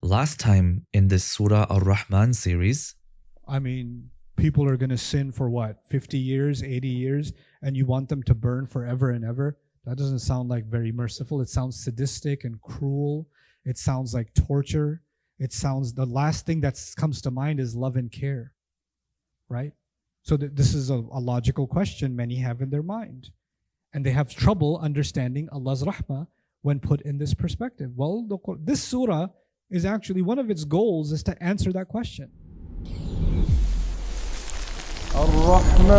Last time in this Surah Ar-Rahman series, I mean, people are going to sin for what, 50 years, 80 years, and you want them to burn forever and ever? That doesn't sound like very merciful. It sounds sadistic and cruel. It sounds like torture. It sounds, the last thing that comes to mind is love and care, right? So this is a logical question many have in their mind. And they have trouble understanding Allah's rahmah when put in this perspective. Well, this surah is actually, one of its goals is to answer that question. Ar-Rahman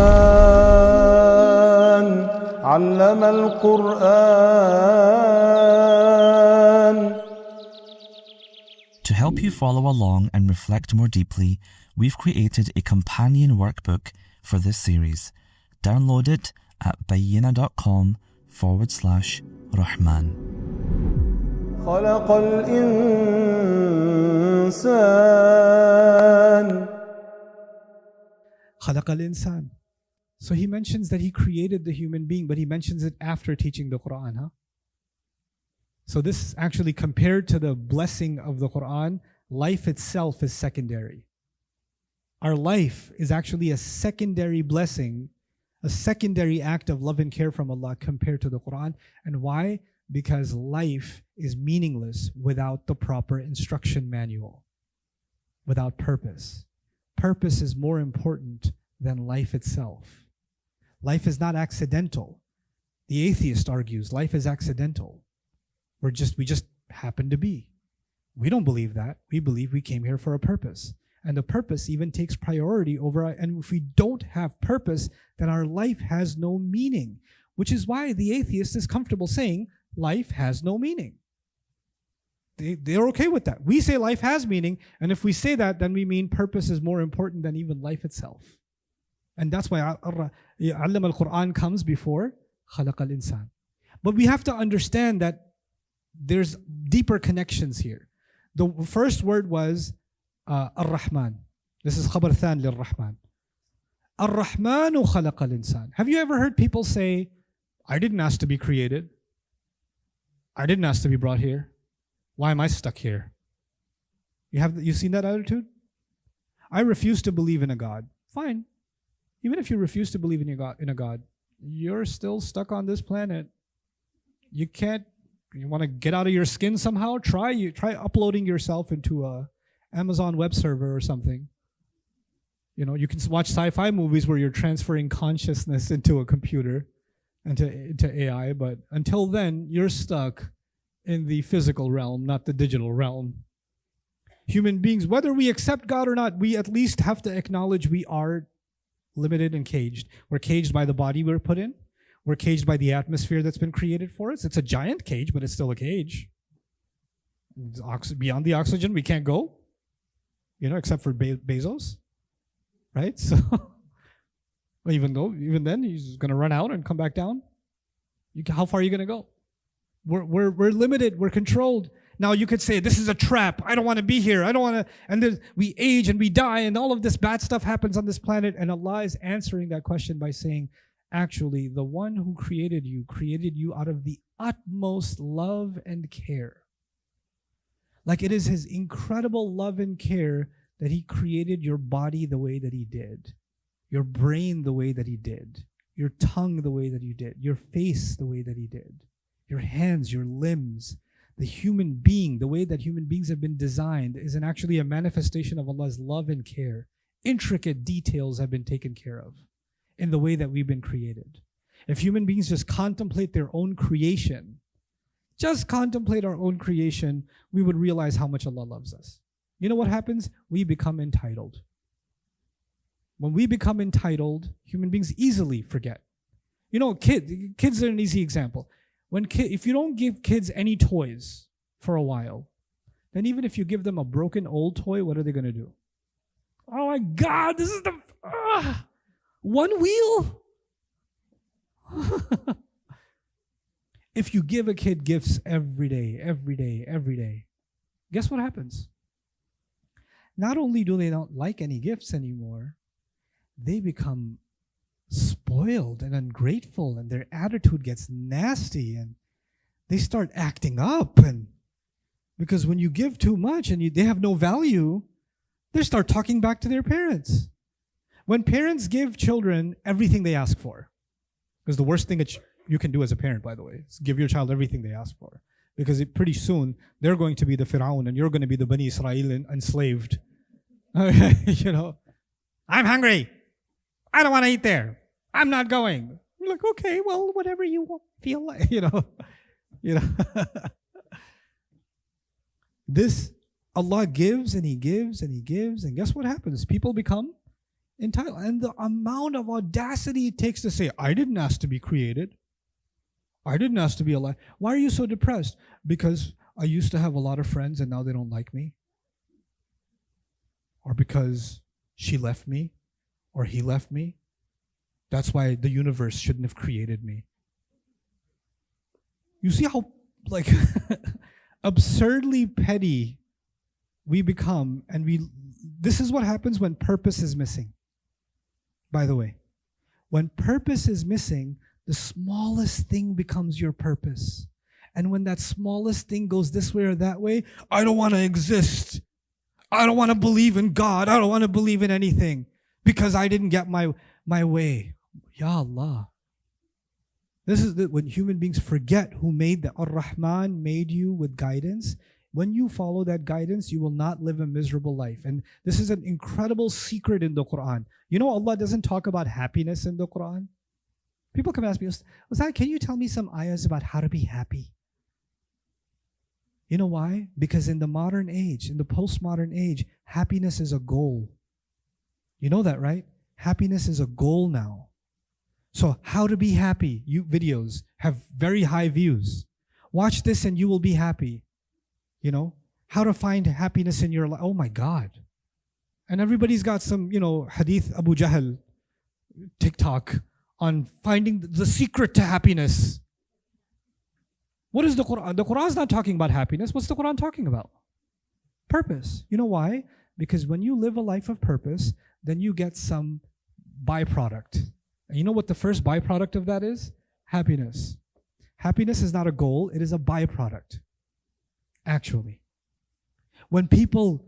allama al-Qur'an. To help you follow along and reflect more deeply, we've created a companion workbook for this series. Download it at bayina.com/Rahman. خلق الإنسان. خلق الإنسان. So he mentions that he created the human being, but he mentions it after teaching the Quran, huh? So this actually, compared to the blessing of the Quran, life itself is secondary. Our life is actually a secondary blessing, a secondary act of love and care from Allah compared to the Quran. And why? Because life is meaningless without the proper instruction manual, without purpose. Purpose is more important than life itself. Life is not accidental. The atheist argues life is accidental. We just happen to be. We don't believe that. We believe we came here for a purpose. And the purpose even takes priority over, and if we don't have purpose, then our life has no meaning. Which is why the atheist is comfortable saying life has no meaning. They're okay with that. We say life has meaning, and if we say that, then we mean purpose is more important than even life itself. And that's why Allama al-Quran comes before Khalaq al-Insan. But we have to understand that there's deeper connections here. The first word was Ar-Rahman. This is khabar than lil-Rahman. Ar-Rahmanu khalaqa al-insan. Have you ever heard people say, I didn't ask to be created. I didn't ask to be brought here. Why am I stuck here? You seen that attitude? I refuse to believe in a God. Fine. Even if you refuse to believe in a God, you're still stuck on this planet. You want to get out of your skin somehow? Try uploading yourself into a Amazon web server or something. You can watch sci-fi movies where you're transferring consciousness into a computer, into AI, but until then, you're stuck in the physical realm, not the digital realm. Human beings, whether we accept God or not, we at least have to acknowledge we are limited and caged. We're caged by the body we're put in. We're caged by the atmosphere that's been created for us. It's a giant cage, but it's still a cage. Beyond the oxygen, we can't go, except for Bezos, right? So, even then, he's going to run out and come back down. How far are you going to go? We're limited. We're controlled. Now you could say this is a trap. I don't want to be here. I don't want to. And then we age and we die, and all of this bad stuff happens on this planet. And Allah is answering that question by saying, actually, the one who created you out of the utmost love and care. Like it is His incredible love and care that He created your body the way that He did, your brain the way that He did, your tongue the way that He did, your face the way that He did, your hands, your limbs. The human being, the way that human beings have been designed, is actually a manifestation of Allah's love and care. Intricate details have been taken care of in the way that we've been created. If human beings just contemplate their own creation, we would realize how much Allah loves us. You know what happens? We become entitled. When we become entitled, human beings easily forget. Kids are an easy example. If you don't give kids any toys for a while, then even if you give them a broken old toy, what are they going to do? Oh my God, this is the one wheel. If you give a kid gifts every day, guess what happens? Not only do they not like any gifts anymore, they become spoiled and ungrateful, and their attitude gets nasty, and they start acting up, and Because when you give too much and they have no value, they start talking back to their parents. When parents give children everything they ask for, because the worst thing that you can do as a parent, by the way, is give your child everything they ask for. Because pretty soon, they're going to be the Fir'aun and you're going to be the Bani Israel enslaved. You know, I'm hungry. I don't want to eat there. I'm not going. You're like, okay, well, whatever you feel like, you know. This, Allah gives and He gives and He gives, and guess what happens? People become entitled. And the amount of audacity it takes to say, I didn't ask to be created. I didn't ask to be alive. Why are you so depressed? Because I used to have a lot of friends and now they don't like me. Or because she left me or he left me. That's why the universe shouldn't have created me. You see how like absurdly petty we become, and this is what happens when purpose is missing. By the way, when purpose is missing, the smallest thing becomes your purpose. And when that smallest thing goes this way or that way, I don't want to exist. I don't want to believe in God. I don't want to believe in anything because I didn't get my way. Ya Allah. This is when human beings forget who made the Ar-Rahman made you with guidance. When you follow that guidance, you will not live a miserable life. And this is an incredible secret in the Quran. You know, Allah doesn't talk about happiness in the Quran. People come ask me, Ustad, can you tell me some ayahs about how to be happy? You know why? Because in the modern age, in the postmodern age, happiness is a goal. You know that, right? Happiness is a goal now. So how to be happy, videos have very high views. Watch this and you will be happy. You know, how to find happiness in your life. Oh my God. And everybody's got some, Hadith Abu Jahl, TikTok, on finding the secret to happiness. What is the Quran? The Quran is not talking about happiness. What's the Quran talking about? Purpose. You know why? Because when you live a life of purpose, then you get some byproduct. And you know what the first byproduct of that is? Happiness. Happiness is not a goal, it is a byproduct. Actually. When people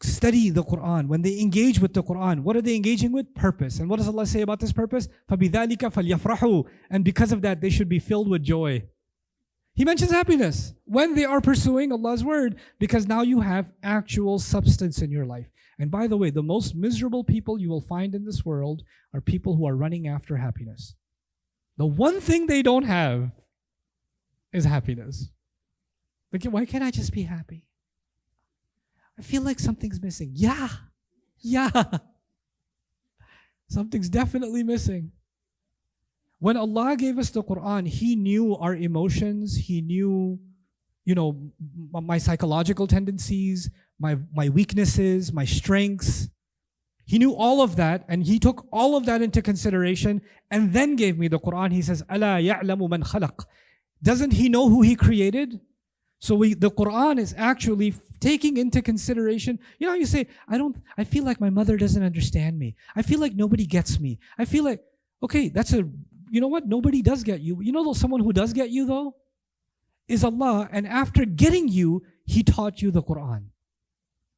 study the Quran, when they engage with the Quran, what are they engaging with? Purpose. And what does Allah say about this purpose? فَبِذَلِكَ فَلْيَفْرَحُوا. And because of that, they should be filled with joy. He mentions happiness when they are pursuing Allah's word, because now you have actual substance in your life. And by the way, the most miserable people you will find in this world are people who are running after happiness. The one thing they don't have is happiness. Like, why can't I just be happy? I feel like something's missing. Yeah. Something's definitely missing. When Allah gave us the Quran, He knew our emotions. He knew, my psychological tendencies, my weaknesses, my strengths. He knew all of that, and He took all of that into consideration and then gave me the Quran. He says, أَلَا يَعْلَمُ مَنْ خَلَقَ. Doesn't He know who He created? So the Quran is actually taking into consideration, you say, I feel like my mother doesn't understand me. I feel like nobody gets me. I feel like, okay, you know what? Nobody does get you. You know someone who does get you though? Is Allah. And after getting you, He taught you the Quran.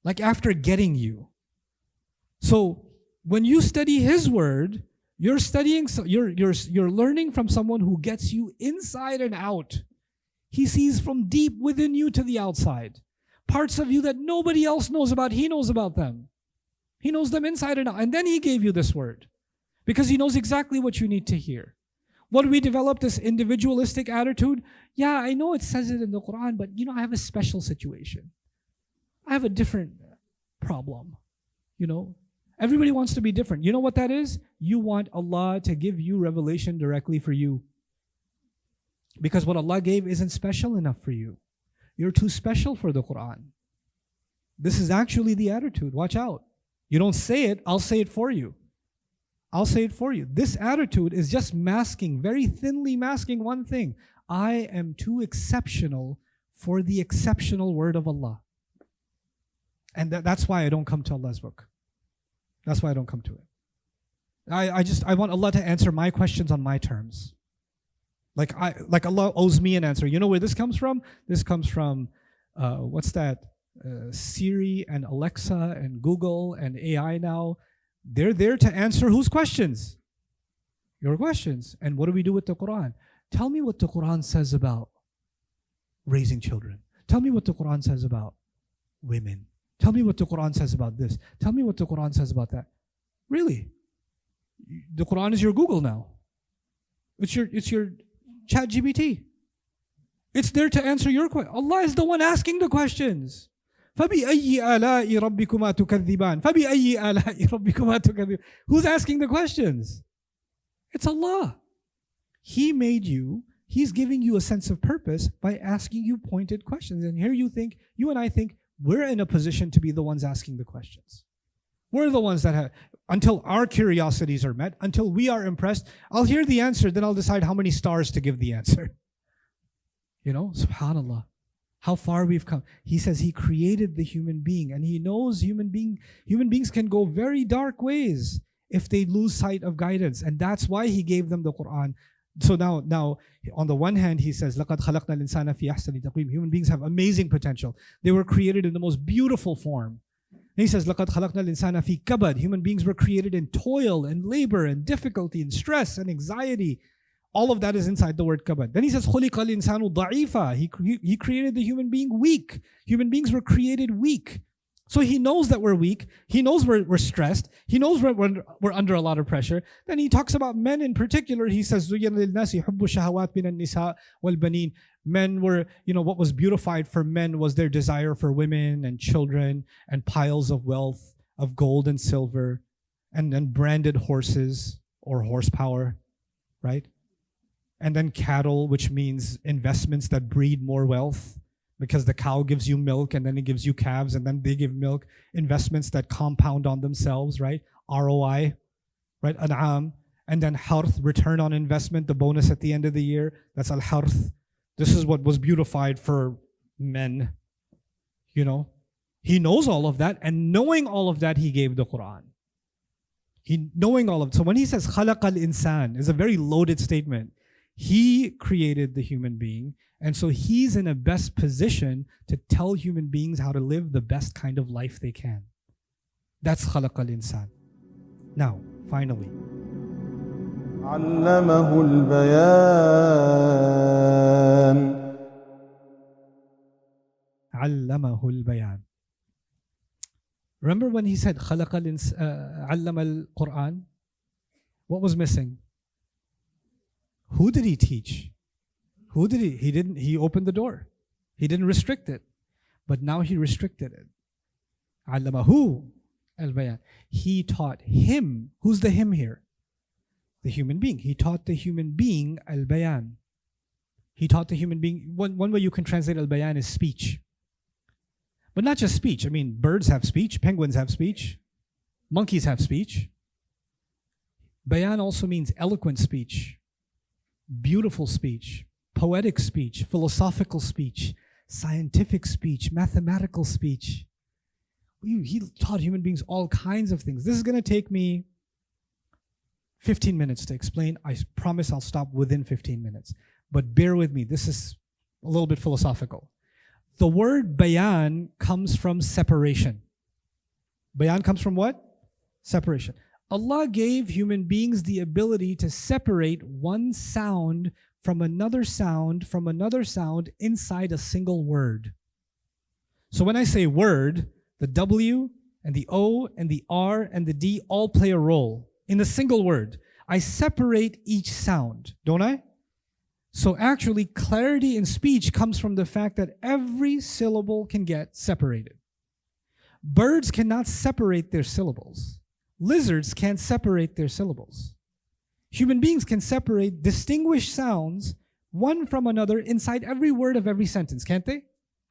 Like after getting you. So when you study His word, you're learning from someone who gets you inside and out. He sees from deep within you to the outside. Parts of you that nobody else knows about, He knows about them. He knows them inside and out. And then He gave you this word. Because He knows exactly what you need to hear. What we develop this individualistic attitude? Yeah, I know it says it in the Quran, but I have a special situation. I have a different problem. Everybody wants to be different. You know what that is? You want Allah to give you revelation directly for you. Because what Allah gave isn't special enough for you. You're too special for the Quran. This is actually the attitude. Watch out. You don't say it, I'll say it for you. I'll say it for you. This attitude is just masking, very thinly masking one thing. I am too exceptional for the exceptional word of Allah. And that's why I don't come to Allah's book. That's why I don't come to it. I want Allah to answer my questions on my terms. Like Allah owes me an answer. You know where this comes from? This comes from what's that? Siri and Alexa and Google and AI now, they're there to answer whose questions? Your questions. And what do we do with the Quran? Tell me what the Quran says about raising children. Tell me what the Quran says about women. Tell me what the Quran says about this. Tell me what the Quran says about that. Really? The Quran is your Google now. It's your chat GBT. It's there to answer your question. Allah is the one asking the questions. فَبِأَيِّ آلَاءِ رَبِّكُمَا تُكَذِّبَانِ فَبِأَيِّ آلَاءِ رَبِّكُمَا تُكَذِّبَانِ. Who's asking the questions? It's Allah. He made you. He's giving you a sense of purpose by asking you pointed questions. And here you and I think, we're in a position to be the ones asking the questions. We're the ones that have, until our curiosities are met, until we are impressed, I'll hear the answer, then I'll decide how many stars to give the answer. Subhanallah. How far we've come. He says He created the human being, and He knows human beings can go very dark ways if they lose sight of guidance. And that's why He gave them the Quran. So now, on the one hand, He says, لَقَدْ خَلَقْنَا الْإِنسَانَ فِي أَحْسَنِ تَقْوِيمٍ. Human beings have amazing potential. They were created in the most beautiful form. And He says, لَقَدْ خَلَقْنَا الْإِنسَانَ فِي كَبَدٍ. Human beings were created in toil and labor and difficulty and stress and anxiety. All of that is inside the word kabad. Then He says, خُلِقَ الْإِنسَانُ ضَعِيفًا. He created the human being weak. Human beings were created weak. So He knows that we're weak. He knows we're stressed. He knows we're under a lot of pressure. Then He talks about men in particular. He says, زُيَّنَ لِلنَّاسِ حُبُّ الشَّهَوَاتِ مِنَ النِّسَاءِ وَالْبَنِينَ. Men were, what was beautified for men was their desire for women and children and piles of wealth, of gold and silver, and then branded horses or horsepower, right? And then cattle, which means investments that breed more wealth. Because the cow gives you milk and then it gives you calves and then they give milk. Investments that compound on themselves, right? ROI, right? An'am. And then harth, return on investment, the bonus at the end of the year. That's al-harth. This is what was beautified for men. He knows all of that, and knowing all of that, He gave the Quran. Knowing all of it. So when He says خَلَقَ الْإِنسَانِ, is a very loaded statement. He created the human being, and so He's in a best position to tell human beings how to live the best kind of life they can. That's خَلَقَ الْإِنسَانِ. Now, finally. علمه البيان. علمه البيان. Remember when He said علم القرآن? What was missing? Who did He teach? He opened the door. He didn't restrict it. But now He restricted it. علمه البيان. He taught him. Who's the him here? The human being. He taught the human being al-bayan. He taught the human being. One way you can translate al-bayan is speech. But not just speech. Birds have speech. Penguins have speech. Monkeys have speech. Bayan also means eloquent speech, beautiful speech, poetic speech, philosophical speech, scientific speech, mathematical speech. He taught human beings all kinds of things. This is going to take me 15 minutes to explain. I promise I'll stop within 15 minutes. But bear with me. This is a little bit philosophical. The word bayan comes from separation. Bayan comes from what? Separation. Allah gave human beings the ability to separate one sound from another sound inside a single word. So when I say word, the W and the O and the R and the D all play a role in a single word. I separate each sound, don't I? So actually, clarity in speech comes from the fact that every syllable can get separated. Birds cannot separate their syllables. Lizards can't separate their syllables. Human beings can distinguish sounds one from another inside every word of every sentence, can't they?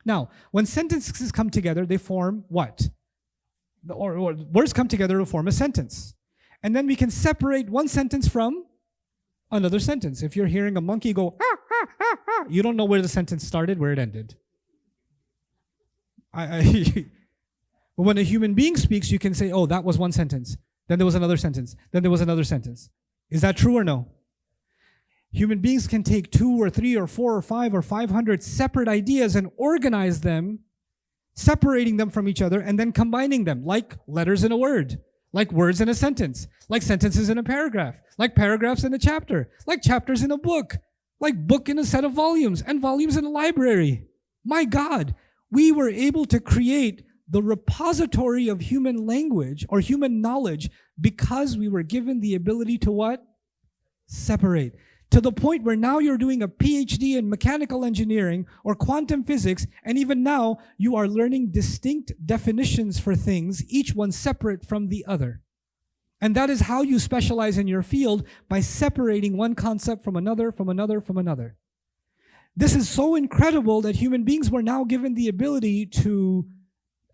Now, when sentences come together, they form what? Or words come together to form a sentence. And then we can separate one sentence from another sentence. If you're hearing a monkey go, ah, ah, ah, ah, you don't know where the sentence started, where it ended. But when a human being speaks, you can say, oh, that was one sentence. Then there was another sentence. Then there was another sentence. Is that true or no? Human beings can take 2 or 3 or 4 or 5 or 500 separate ideas and organize them, separating them from each other and then combining them, like letters in a word, like words in a sentence, like sentences in a paragraph, like paragraphs in a chapter, like chapters in a book, like book in a set of volumes and volumes in a library. My God, we were able to create the repository of human language or human knowledge because we were given the ability to what? Separate. To the point where now you're doing a PhD in mechanical engineering or quantum physics, and even now you are learning distinct definitions for things, each one separate from the other. And that is how you specialize in your field, by separating one concept from another, from another, from another. This is so incredible that human beings were now given the ability to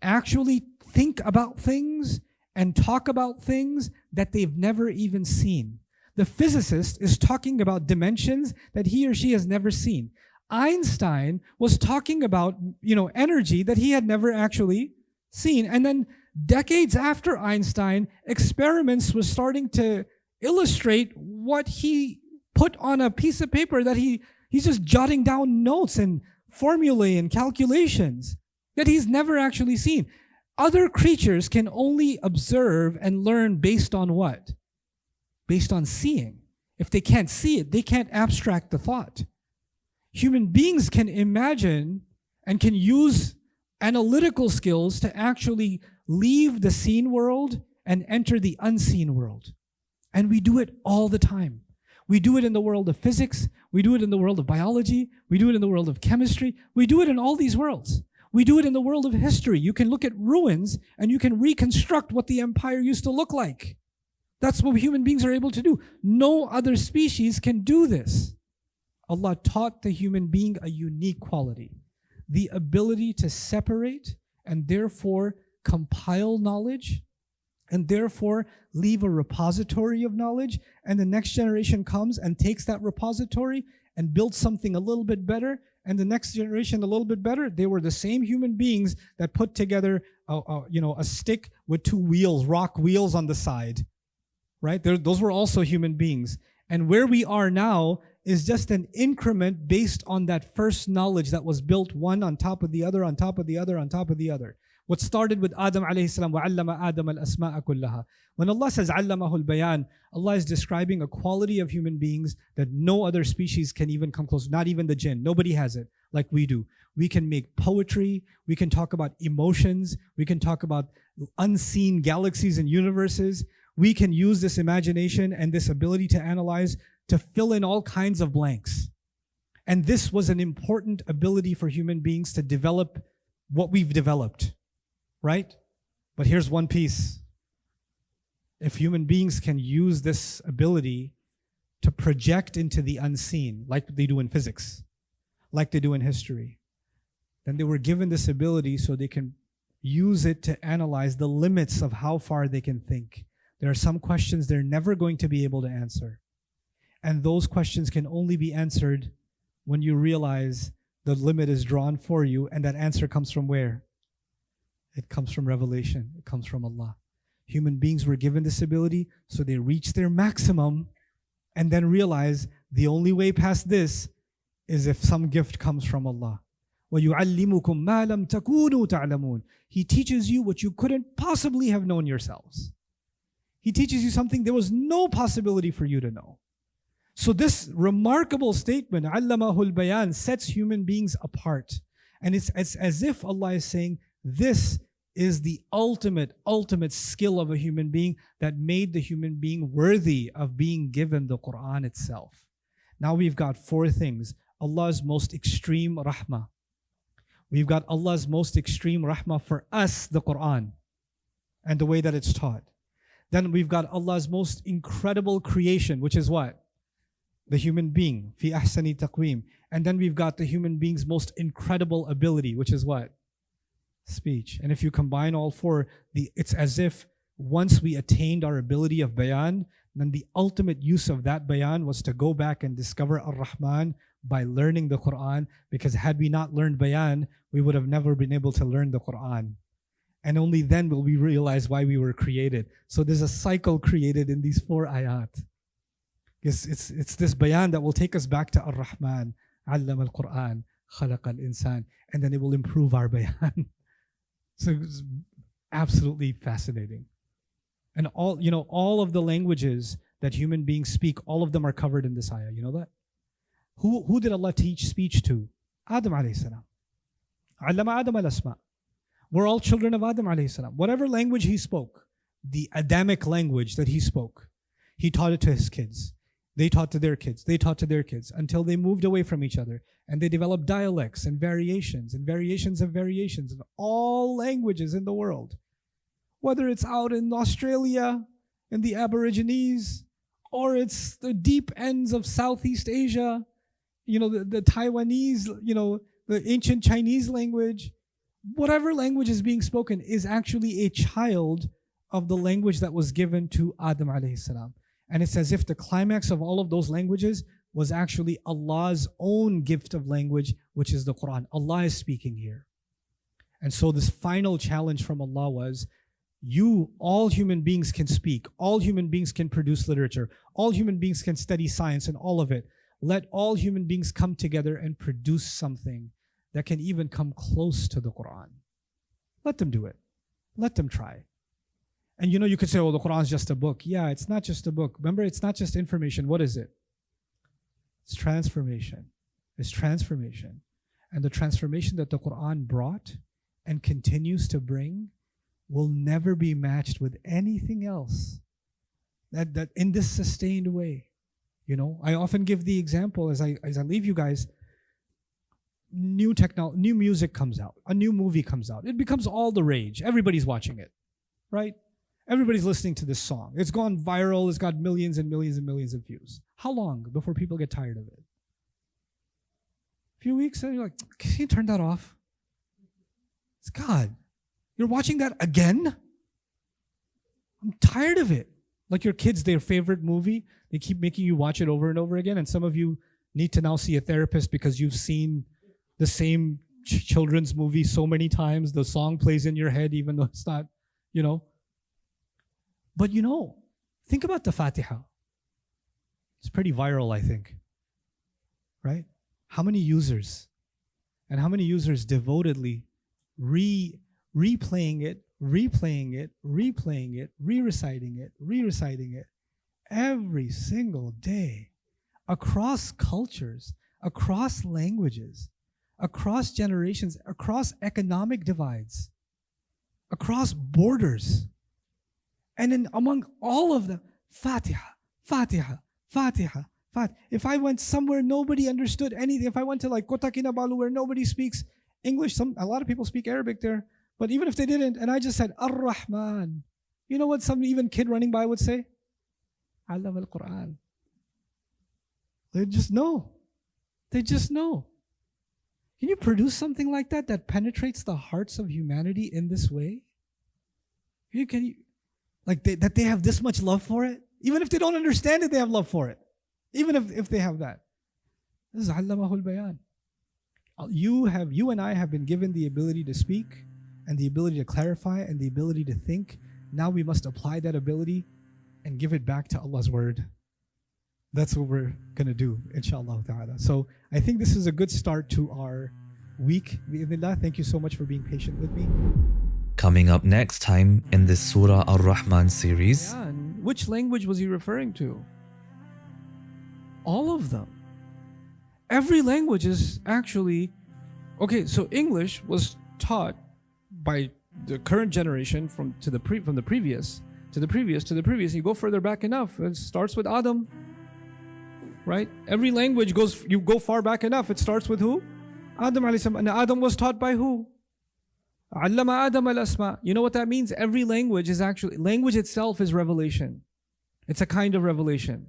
actually think about things and talk about things that they've never even seen. The physicist is talking about dimensions that he or she has never seen. Einstein was talking about, energy that he had never actually seen. And then decades after Einstein, experiments were starting to illustrate what he put on a piece of paper, that he's just jotting down notes and formulae and calculations that he's never actually seen. Other creatures can only observe and learn based on what? Based on seeing. If they can't see it, they can't abstract the thought. Human beings can imagine and can use analytical skills to actually leave the seen world and enter the unseen world. And we do it all the time. We do it in the world of physics. We do it in the world of biology. We do it in the world of chemistry. We do it in all these worlds. We do it in the world of history. You can look at ruins and you can reconstruct what the empire used to look like. That's what human beings are able to do. No other species can do this. Allah taught the human being a unique quality, the ability to separate and therefore compile knowledge and therefore leave a repository of knowledge, and the next generation comes and takes that repository and builds something a little bit better, and the next generation a little bit better. They were the same human beings that put together a stick with 2 wheels, rock wheels on the side. Right? Those were also human beings. And where we are now is just an increment based on that first knowledge that was built one on top of the other, on top of the other, on top of the other. What started with Adam alayhi salam, وَعَلَّمَ آدَمَ الْأَسْمَاءَ كُلَّهَا. When Allah says عَلَّمَهُ الْبَيَانِ, Allah is describing a quality of human beings that no other species can even come close, not even the jinn. Nobody has it like we do. We can make poetry, we can talk about emotions, we can talk about unseen galaxies and universes. We can use this imagination and this ability to analyze to fill in all kinds of blanks. And this was an important ability for human beings to develop what we've developed, right? But here's one piece. If human beings can use this ability to project into the unseen, like they do in physics, like they do in history, then they were given this ability so they can use it to analyze the limits of how far they can think. There are some questions they're never going to be able to answer. And those questions can only be answered when you realize the limit is drawn for you, and that answer comes from where? It comes from revelation. It comes from Allah. Human beings were given this ability, so they reach their maximum and then realize the only way past this is if some gift comes from Allah. وَيُعَلِّمُكُم مَا لَمْ تَكُونُوا تَعْلَمُونَ. He teaches you what you couldn't possibly have known yourselves. He teaches you something there was no possibility for you to know. So this remarkable statement, عَلَّمَهُ الْبَيَانِ, sets human beings apart. And it's as if Allah is saying, this is the ultimate skill of a human being that made the human being worthy of being given the Quran itself. Now we've got 4 things. Allah's most extreme rahmah. We've got Allah's most extreme rahmah for us, the Quran, and the way that it's taught. Then we've got Allah's most incredible creation, which is what? The human being, fi ahsani taqweem. And then we've got the human being's most incredible ability, which is what? Speech. And if you combine all 4, it's as if once we attained our ability of bayan, then the ultimate use of that bayan was to go back and discover Ar-Rahman by learning the Quran, because had we not learned bayan, we would have never been able to learn the Quran. And only then will we realize why we were created. So there's a cycle created in these 4 ayat. It's this bayan that will take us back to Ar-Rahman, allama al-Quran, khalaqa al-insan, and then it will improve our bayan. So it's absolutely fascinating. And all of the languages that human beings speak, all of them are covered in this ayah. You know that? Who did Allah teach speech to? Adam alayhi salam. Allama Adam al-asma. We're all children of Adam alayhi salam. Whatever language he spoke, the Adamic language that he spoke, he taught it to his kids. They taught to their kids. They taught to their kids until they moved away from each other. And they developed dialects and variations of variations in all languages in the world. Whether it's out in Australia, in the Aborigines, or it's the deep ends of Southeast Asia, the Taiwanese, the ancient Chinese language. Whatever language is being spoken is actually a child of the language that was given to Adam alayhi salam. And it's as if the climax of all of those languages was actually Allah's own gift of language, which is the Quran. Allah is speaking here. And so this final challenge from Allah was, all human beings can speak, all human beings can produce literature, all human beings can study science and all of it. Let all human beings come together and produce something that can even come close to the Quran. Let them do it. Let them try. And you could say, the Quran is just a book. Yeah, it's not just a book. Remember, it's not just information. What is it? It's transformation. It's transformation. And the transformation that the Quran brought and continues to bring will never be matched with anything else that in this sustained way. I often give the example as I leave you guys. New music comes out, a new movie comes out. It becomes all the rage. Everybody's watching it, right? Everybody's listening to this song. It's gone viral. It's got millions and millions and millions of views. How long before people get tired of it? A few weeks, and you're like, can you turn that off? It's God. You're watching that again? I'm tired of it. Like your kids, their favorite movie, they keep making you watch it over and over again. And some of you need to now see a therapist because you've seen the same children's movie so many times. The song plays in your head even though it's not, But think about the Fatiha. It's pretty viral, I think. Right? How many users devotedly replaying it, re-reciting it every single day across cultures, across languages, across generations, across economic divides, across borders. And then among all of them, Fatiha, Fatiha, Fatiha, Fatiha. If I went somewhere nobody understood anything, if I went to like Kota Kinabalu where nobody speaks English, a lot of people speak Arabic there, but even if they didn't, and I just said Ar-Rahman, you know what some even kid running by would say? Allama al-Quran. They just know. They just know. Can you produce something like that penetrates the hearts of humanity in this way? Can you that they have this much love for it? Even if they don't understand it, they have love for it. Even if they have that. This is Allamahul Bayan. You and I have been given the ability to speak and the ability to clarify and the ability to think. Now we must apply that ability and give it back to Allah's word. That's what we're going to do, inshallah ta'ala. So I think this is a good start to our week. Bi'idhnillah. Thank you so much for being patient with me. Coming up next time in this Surah Ar-Rahman series. Which language was he referring to? All of them. Every language is actually... Okay, so English was taught by the current generation from the previous to the previous. You go further back enough. It starts with Adam. Right? Every language you go far back enough. It starts with who? Adam alayhi salam. And Adam was taught by who? Allama Adam al-asma. You know what that means? Every language itself is revelation. It's a kind of revelation.